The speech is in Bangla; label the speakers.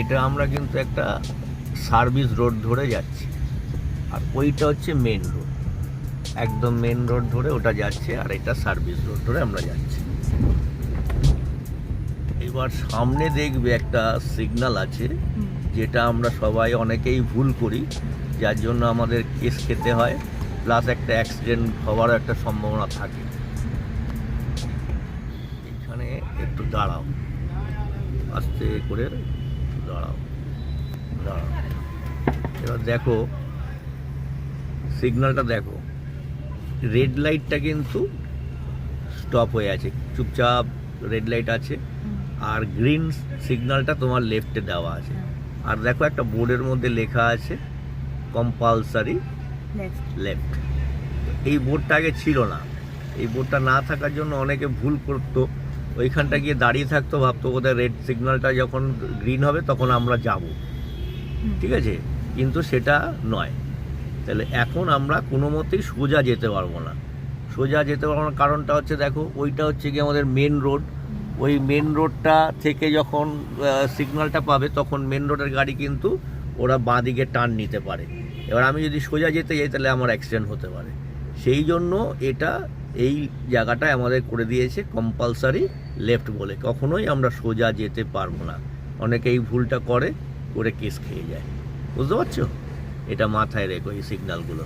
Speaker 1: এটা আমরা কিন্তু একটা সার্ভিস রোড ধরে যাচ্ছি, আর ওইটা হচ্ছে মেন রোড, একদম মেন রোড ধরে ওটা যাচ্ছে, আর এটা সার্ভিস রোড ধরে আমরা যাচ্ছি। এবার সামনে দেখবে একটা সিগন্যাল আছে, যেটা আমরা সবাই অনেকেই ভুল করি, যার জন্য আমাদের কেস খেতে হয়, প্লাস একটা অ্যাক্সিডেন্ট হওয়ারও একটা সম্ভাবনা থাকে। এখানে একটু দাঁড়াও, আস্তে করে দাঁড়াও। এবার দেখো সিগন্যালটা, দেখো রেড লাইটটা কিন্তু স্টপ হয়ে আছে, চুপচাপ রেড লাইট আছে, আর গ্রিন সিগন্যালটা তোমার লেফটে দেওয়া আছে। আর দেখো একটা বোর্ডের মধ্যে লেখা আছে কম্পালসারি লেফট। এই বোর্ডটা আগে ছিল না, এই বোর্ডটা না থাকার জন্য অনেকে ভুল করতো, ওইখানটা গিয়ে দাঁড়িয়ে থাকতো, ভাবতো বোধহয় রেড সিগন্যালটা যখন গ্রিন হবে তখন আমরা যাব, ঠিক আছে, কিন্তু সেটা নয়। তাহলে এখন আমরা কোনো মতেই সোজা যেতে পারবো না, কারণটা হচ্ছে দেখো ওইটা হচ্ছে কি আমাদের মেন রোড, ওই মেন রোডটা থেকে যখন সিগন্যালটা পাবে তখন মেন রোডের গাড়ি কিন্তু ওরা বাঁ দিকে টার্ন নিতে পারে। এবার আমি যদি সোজা যেতে যাই তাহলে আমার অ্যাক্সিডেন্ট হতে পারে, সেই জন্য এটা এই জায়গাটায় আমাদের করে দিয়েছে কম্পালসারি লেফট বলে, কখনোই আমরা সোজা যেতে পারবো না। অনেকে এই ভুলটা করে কেস খেয়ে যায়, বুঝতে পারছো? এটা মাথায় রেখো এই সিগন্যালগুলো।